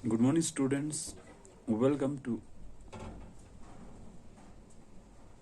Good morning students, welcome to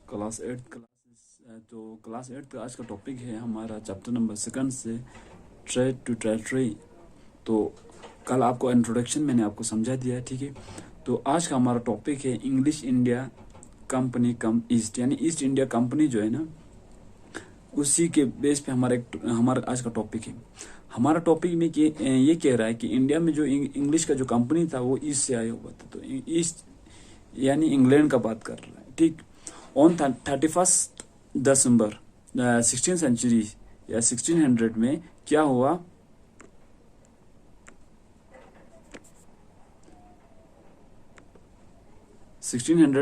class 8 classes. तो class 8 का आज का टॉपिक है हमारा चैप्टर नंबर 2 से ट्रेड टू टेरिटरी। तो कल आपको इंट्रोडक्शन मैंने आपको समझा दिया है, ठीक है। तो आज का हमारा टॉपिक है इंग्लिश इंडिया कंपनी कम ईस्ट, यानी ईस्ट इंडिया कंपनी जो है ना, उसी के बेस पे हमारा आज का टॉपिक है। हमारा टॉपिक में ये कह रहा है कि इंडिया में जो इंग्लिश का जो कंपनी था वो ईस्ट से आया हुआ था। तो ईस्ट यानी इंग्लैंड का बात कर रहा है, ठीक। ऑन 31 दिसंबर 16 सेंचुरी या 1600 में क्या हुआ,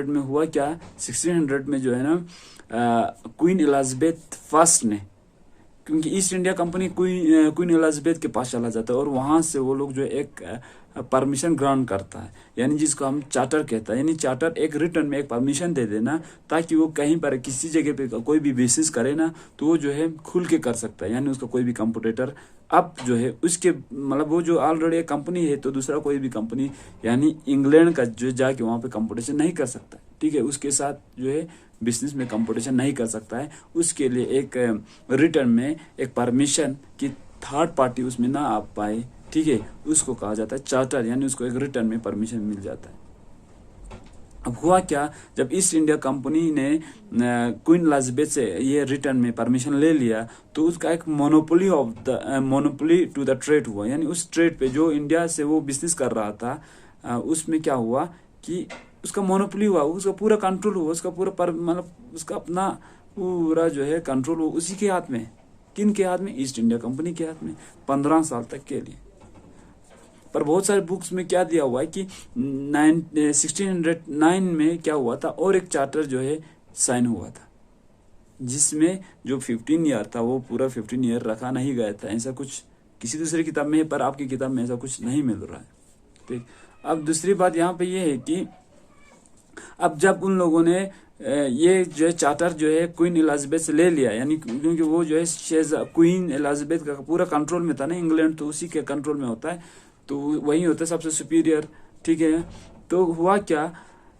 में हुआ क्या, 1600 में जो है ना, क्वीन एलिजाबेथ फर्स्ट ने, क्योंकि east India company queen Elizabeth के पास चला जाता है और वहां से वो लोग जो एक परमिशन ग्रांट करता है, यानी जिसको हम चार्टर कहता है। यानी चार्टर एक रिटर्न में एक परमिशन दे देना, ताकि वो कहीं पर किसी जगह पे कोई भी बिजनेस करे ना, तो वो जो है खुल के कर सकता है। यानी उसका कोई भी कंपटीटर अब जो है उसके मतलब वो जो ऑलरेडी एक कंपनी है, तो दूसरा कोई भी कंपनी यानी इंग्लैंड का जो जाके वहां पे कंपटीशन नहीं कर सकता, ठीक है। उसके साथ जो है बिजनेस में कंपटीशन नहीं कर सकता है। उसके लिए एक रिटर्न में एक परमिशन कि थर्ड पार्टी उसमें ना आ पाए, ठीक है, उसको कहा जाता है चार्टर। यानी उसको एक रिटर्न में परमिशन मिल जाता है। अब हुआ क्या, जब ईस्ट इंडिया कंपनी ने क्वीन एलिजाबेथ से ये रिटर्न में परमिशन ले लिया, तो उसका एक मोनोपोली टू द ट्रेड हुआ। यानी उस ट्रेड पे जो इंडिया से वो बिजनेस कर रहा था, उसमें क्या हुआ कि उसका मोनोपोली हुआ, उसका पूरा कंट्रोल हुआ, उसका पूरा मतलब उसका अपना पूरा जो है कंट्रोल हुआ उसी के हाथ में। किन के हाथ में? ईस्ट इंडिया कंपनी के हाथ में, 15 साल तक के लिए। पर बहुत सारे बुक्स में क्या दिया हुआ है कि 1609 में क्या हुआ था, और एक चार्टर जो है साइन हुआ था, जिसमें जो 15 ईयर था वो पूरा 15 ईयर रखा नहीं गया था। ऐसा कुछ किसी दूसरी किताब में है, पर आपकी किताब में ऐसा कुछ नहीं मिल रहा है, ठीक। अब दूसरी बात यहाँ पे ये है कि अब जब उन लोगों ने ये जो है चार्टर जो है क्वीन एलिजाबेथ से ले लिया, यानी क्योंकि वो जो है क्वीन एलिजाबेथ का पूरा कंट्रोल में था ना, इंग्लैंड तो उसी के कंट्रोल में होता है, तो वही होता है सबसे सुपीरियर, ठीक है। तो हुआ क्या,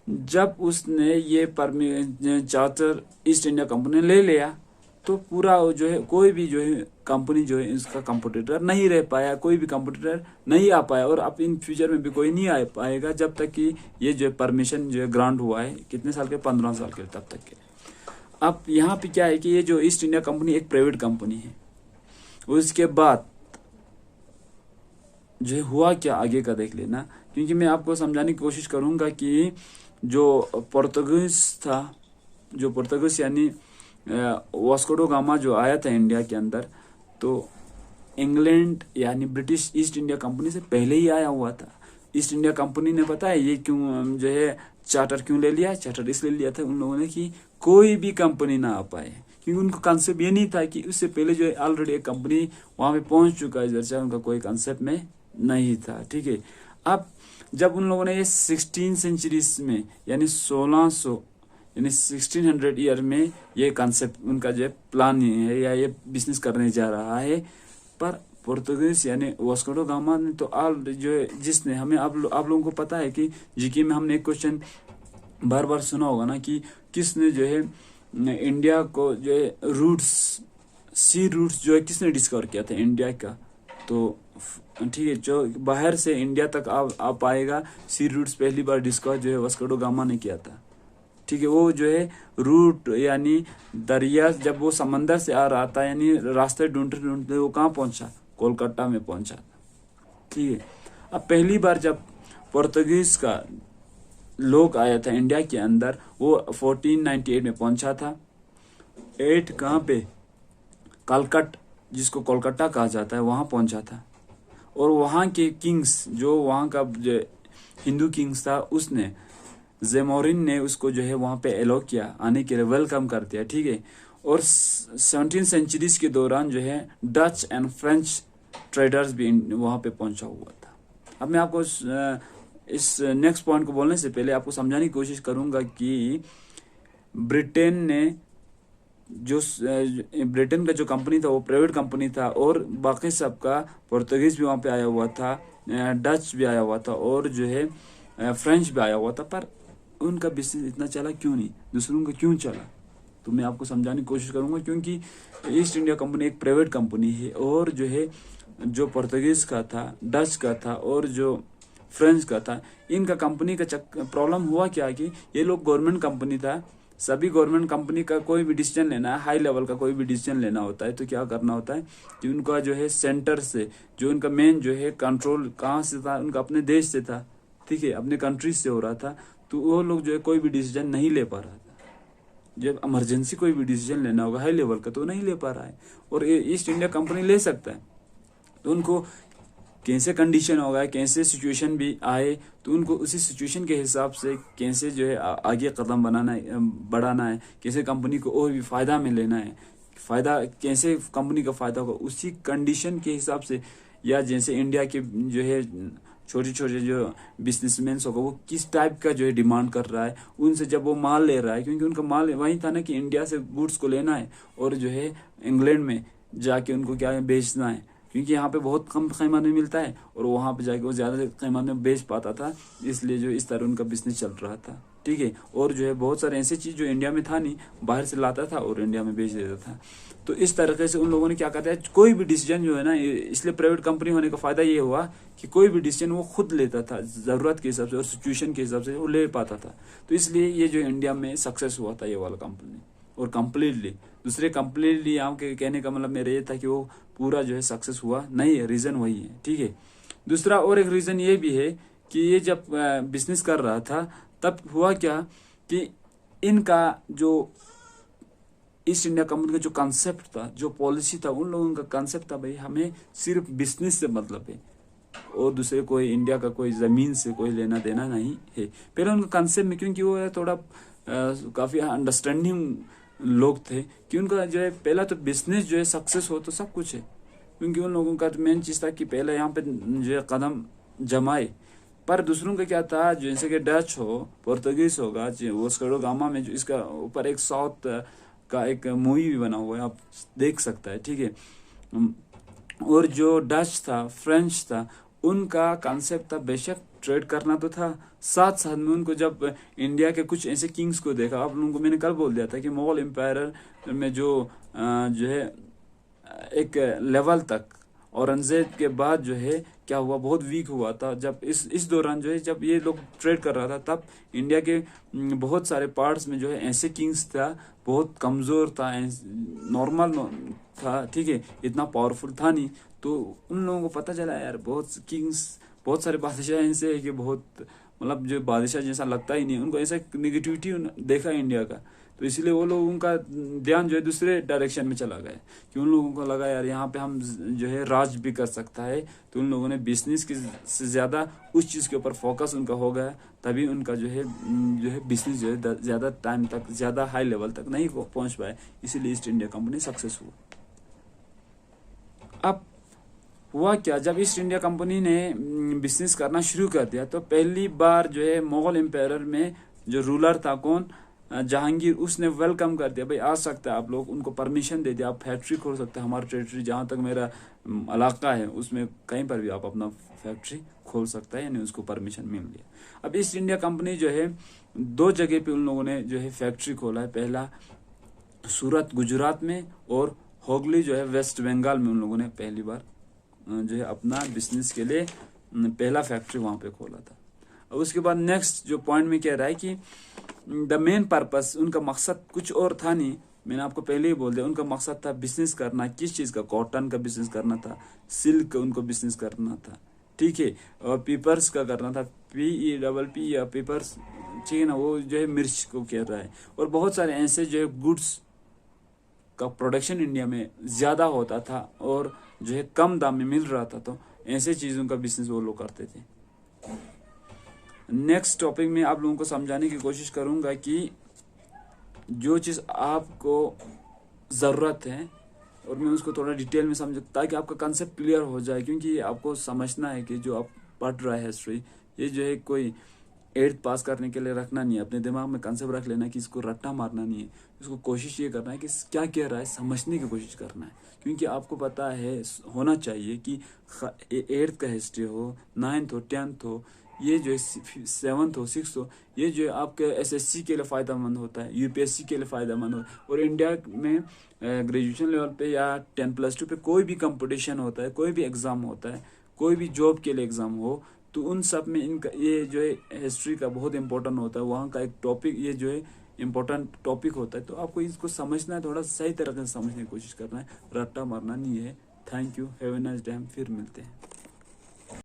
जब उसने ये चार्टर ईस्ट इंडिया कंपनी ले लिया, तो पूरा जो है कोई भी जो है कंपनी जो है इसका कंपटीटर नहीं रह पाया, कोई भी कंपटीटर नहीं आ पाया, और अब इन फ्यूचर में भी कोई नहीं आ पाएगा जब तक कि ये जो परमिशन जो है ग्रांट हुआ है, कितने साल के, 15 साल के, तब तक के। अब यहाँ पे क्या है कि ये जो ईस्ट इंडिया कंपनी एक प्राइवेट कंपनी है। उसके बाद जो है हुआ क्या आगे का देख लेना, क्योंकि मैं आपको समझाने की कोशिश करूंगा कि जो पोर्तुगीज था, जो पोर्तुगीज यानी वास्को ड गामा जो आया था इंडिया के अंदर, तो इंग्लैंड यानी ब्रिटिश ईस्ट इंडिया कंपनी से पहले ही आया हुआ था। ईस्ट इंडिया कंपनी ने पता है ये क्यों जो है चार्टर क्यों ले लिया? चार्टर इसलिए लिया था उन लोगों ने कि कोई भी कंपनी ना आ पाए, क्योंकि उनको कंसेप्ट ये नहीं था कि उससे पहले जो है ऑलरेडी एक कंपनी वहां पे पहुंच चुका है, जैसे उनका कोई कंसेप्ट में नहीं था, ठीक है। अब जब उन लोगों ने ये 16 सेंचुरीज में यानी 1600 यानी 1600 ईयर में ये कॉन्सेप्ट उनका जो प्लान है या ये बिजनेस करने जा रहा है, पर पोर्तुगीज यानी वास्को ड गामा ने तो ऑल जो है जिसने हमें आप लोगों को पता है कि जीके में हमने एक क्वेश्चन बार बार सुना होगा ना कि किसने जो है इंडिया को जो है रूट्स, सी रूट्स जो है किसने डिस्कवर किया था इंडिया का? तो ठीक है, जो बाहर से इंडिया तक आ पाएगा, सी रूट्स पहली बार डिस्कवर जो है वास्को ड गामा ने किया था, ठीक है। वो जो है रूट यानी दरिया, जब वो समंदर से आ रहा था, यानी रास्ते ढूंढते ढूंढते वो कहाँ पहुंचा? कोलकाता में पहुंचा, ठीक है। अब पहली बार जब पोर्तुगीज का लोग आया था इंडिया के अंदर, वो 1498 में पहुंचा था। 8 कहाँ पे? कलकट, जिसको कोलकाता कहा जाता है, वहां पहुंचा था। और वहां के किंग्स, जो वहां का जो हिंदू किंग्स था, उसने जेमोरिन ने उसको जो है वहां पे एलो किया, आने के लिए वेलकम कर दिया, ठीक है। और 17 सेंचुरीज के दौरान जो है डच एंड फ्रेंच ट्रेडर्स भी वहां पे पहुंचा हुआ था। अब मैं आपको इस नेक्स्ट पॉइंट को बोलने से पहले आपको समझाने की कोशिश करूंगा कि ब्रिटेन ने जो ब्रिटेन का जो कंपनी था वो प्राइवेट कंपनी था, और बाकी सबका पोर्तुगीज भी वहां पे आया हुआ था, डच भी आया हुआ था और जो है फ्रेंच भी आया हुआ था, पर उनका बिजनेस इतना चला क्यों नहीं, दूसरों का क्यों चला? तो मैं आपको समझाने की कोशिश करूंगा, क्योंकि ईस्ट इंडिया कंपनी एक प्राइवेट कंपनी है और जो है जो पोर्तुगीज का था, डच का था और जो फ्रेंच का था, इनका कंपनी का प्रॉब्लम हुआ क्या कि ये लोग गवर्नमेंट कंपनी था। सभी गवर्नमेंट कंपनी का कोई भी डिसीजन लेना है, हाई लेवल का कोई भी डिसीजन लेना होता है तो क्या करना होता है कि उनका जो है सेंटर से, जो उनका मेन जो है कंट्रोल कहाँ से था, उनका अपने देश से था, ठीक है, अपने कंट्री से हो रहा था। तो वो लोग जो है कोई भी डिसीजन नहीं ले पा रहा था। जब इमरजेंसी कोई भी डिसीजन लेना होगा हाई लेवल का तो नहीं ले पा रहा है, और ईस्ट इंडिया कंपनी ले सकता है। तो उनको कैसे कंडीशन होगा, कैसे सिचुएशन भी आए तो उनको उसी सिचुएशन के हिसाब से कैसे जो है आगे कदम बढ़ाना है, कैसे कंपनी को और भी फायदा में लेना है, फायदा कैसे कंपनी का फायदा होगा उसी कंडीशन के हिसाब से। या जैसे इंडिया के जो है छोटे छोटे जो बिजनेसमैन होगा वो किस टाइप का जो है डिमांड कर रहा है, उनसे जब वो माल ले रहा है, क्योंकि उनका माल वही था ना कि इंडिया से गुड्स को लेना है और जो है इंग्लैंड में जाके उनको क्या है बेचना है, क्योंकि यहाँ पे बहुत कम कीमत में मिलता है और वहाँ पे जाके वो ज़्यादा कीमत में बेच पाता था, इसलिए जो इस तरह उनका बिजनेस चल रहा था, ठीक है। और जो है बहुत सारे ऐसी चीज़ जो इंडिया में था नहीं, बाहर से लाता था और इंडिया में बेच देता था। तो इस तरीके से उन लोगों ने क्या कहता है, कोई भी डिसीजन जो है ना, इसलिए प्राइवेट कंपनी होने का फ़ायदा ये हुआ कि कोई भी डिसीजन वो खुद लेता था, ज़रूरत के हिसाब से और सिचुएशन के हिसाब से वो ले पाता था। तो इसलिए ये जो इंडिया में सक्सेस हुआ था ये वाला कंपनी, और कम्प्लीटली दूसरे कम्प्लीटली यहाँ के कहने का मतलब मेरा ये था कि वो पूरा जो है सक्सेस हुआ नहीं है, रीज़न वही है, ठीक है। दूसरा और एक रीज़न ये भी है कि ये जब बिजनेस कर रहा था तब हुआ क्या कि इनका जो ईस्ट इंडिया कंपनी का जो कॉन्सेप्ट था, जो पॉलिसी था, उन लोगों का कॉन्सेप्ट था भाई हमें सिर्फ बिजनेस से मतलब है और दूसरे कोई इंडिया का कोई ज़मीन से कोई लेना देना नहीं है। पहले उनका कॉन्सेप्ट में, क्योंकि वो थोड़ा काफ़ी अंडरस्टैंडिंग लोग थे कि उनका जो है पहला तो बिजनेस जो है सक्सेस हो तो सब कुछ है, क्योंकि उन लोगों का मेन चीज़ था कि पहले यहाँ पे जो है कदम जमाए। पर दूसरों का क्या था, जैसे कि डच हो, पोर्तुगीज होगा, वास्को ड गामा में जो इसका ऊपर एक साउथ का एक मूवी भी बना हुआ है, आप देख सकता है, ठीक है। और जो डच था, फ्रेंच था, उनका कॉन्सेप्ट था बेशक ट्रेड करना तो था, साथ साथ में उनको जब इंडिया के कुछ ऐसे किंग्स को देखा, आप लोगों को मैंने कल बोल दिया था कि मुगल एम्पायर में जो है एक लेवल तक औरंगजेब के बाद जो है क्या हुआ, बहुत वीक हुआ था। जब इस दौरान जो है जब ये लोग ट्रेड कर रहा था तब इंडिया के बहुत सारे पार्ट्स में जो है ऐसे किंग्स था, बहुत कमज़ोर था, नॉर्मल था, ठीक है, इतना पावरफुल था नहीं। तो उन लोगों को पता चला यार बहुत किंग्स, बहुत सारे बादशाह ऐसे है कि बहुत मतलब जो बादशाह जैसा लगता ही नहीं, उनको ऐसा निगेटिविटी देखा इंडिया का। तो इसलिए वो लोगों का ध्यान जो है दूसरे डायरेक्शन में चला गया कि उन लोगों को लगा यार यहाँ पे हम जो है राज भी कर सकता है। तो उन लोगों ने बिजनेस की से ज़्यादा उस चीज़ के ऊपर फोकस उनका हो गया, तभी उनका जो है बिजनेस जो है ज़्यादा टाइम तक, ज़्यादा हाई लेवल तक नहीं पहुँच पाए, इसीलिए ईस्ट इंडिया कंपनी सक्सेस हुआ। अब हुआ क्या, जब ईस्ट इंडिया कंपनी ने बिजनेस करना शुरू कर दिया तो पहली बार जो है मुगल एम्पायर में जो रूलर था कौन, जहांगीर, उसने वेलकम कर दिया, भाई आ सकता है आप लोग, उनको परमिशन दे दिया, आप फैक्ट्री खोल सकते हैं, हमारा टेरिटरी जहाँ तक मेरा इलाका है उसमें कहीं पर भी आप अपना फैक्ट्री खोल सकता है, यानी उसको परमिशन मिल गया। अब ईस्ट इंडिया कंपनी जो है 2 जगह पे उन लोगों ने जो है फैक्ट्री खोला है, पहला सूरत गुजरात में और हुगली जो है वेस्ट बंगाल में उन लोगों ने पहली बार जो है अपना बिजनेस के लिए पहला फैक्ट्री वहाँ पे खोला था। उसके बाद नेक्स्ट जो पॉइंट में कह रहा है कि द मेन पर्पस, उनका मकसद कुछ और था नहीं, मैंने आपको पहले ही बोल दिया, उनका मकसद था बिजनेस करना। किस चीज़ का, कॉटन का बिजनेस करना था, सिल्क का उनको बिजनेस करना था, ठीक है, और पेपर्स का करना था, PEPP या पेपर्स, ठीक है ना, वो जो है मिर्च को कह रहा है। और बहुत सारे ऐसे जो है गुड्स का प्रोडक्शन इंडिया में ज़्यादा होता था और जो है कम दाम में मिल रहा था, तो ऐसे चीज़ों का बिजनेस वो लोग करते थे। नेक्स्ट टॉपिक में आप लोगों को समझाने की कोशिश करूंगा कि जो चीज़ आपको ज़रूरत है और मैं उसको थोड़ा डिटेल में समझ, ताकि आपका कंसेप्ट क्लियर हो जाए, क्योंकि आपको समझना है कि जो आप पढ़ रहा है हिस्ट्री, ये जो है कोई एट्थ पास करने के लिए रखना नहीं है, अपने दिमाग में कंसेप्ट रख लेना कि इसको रट्टा मारना नहीं है, इसको कोशिश ये करना है कि क्या कह रहा है समझने की कोशिश करना है। क्योंकि आपको पता है होना चाहिए कि एट्थ का हिस्ट्री हो, 9th हो, 10th हो, ये जो 7th हो, 6th हो, ये जो है आपके एसएससी के लिए फ़ायदेमंद होता है, यूपीएससी के लिए फ़ायदेमंद हो। और इंडिया में ग्रेजुएशन लेवल पे या 10+2 पे कोई भी कंपटीशन होता है, कोई भी एग्ज़ाम होता है, कोई भी जॉब के लिए एग्ज़ाम हो, तो उन सब में इनका ये जो है हिस्ट्री का बहुत इंपॉर्टेंट होता है, वहाँ का एक टॉपिक ये जो है इम्पोर्टेंट टॉपिक होता है। तो आपको इसको समझना है, थोड़ा सही तरह से समझने की कोशिश करना है, रट्टा मारना नहीं है। Thank you, have a nice day, फिर मिलते हैं।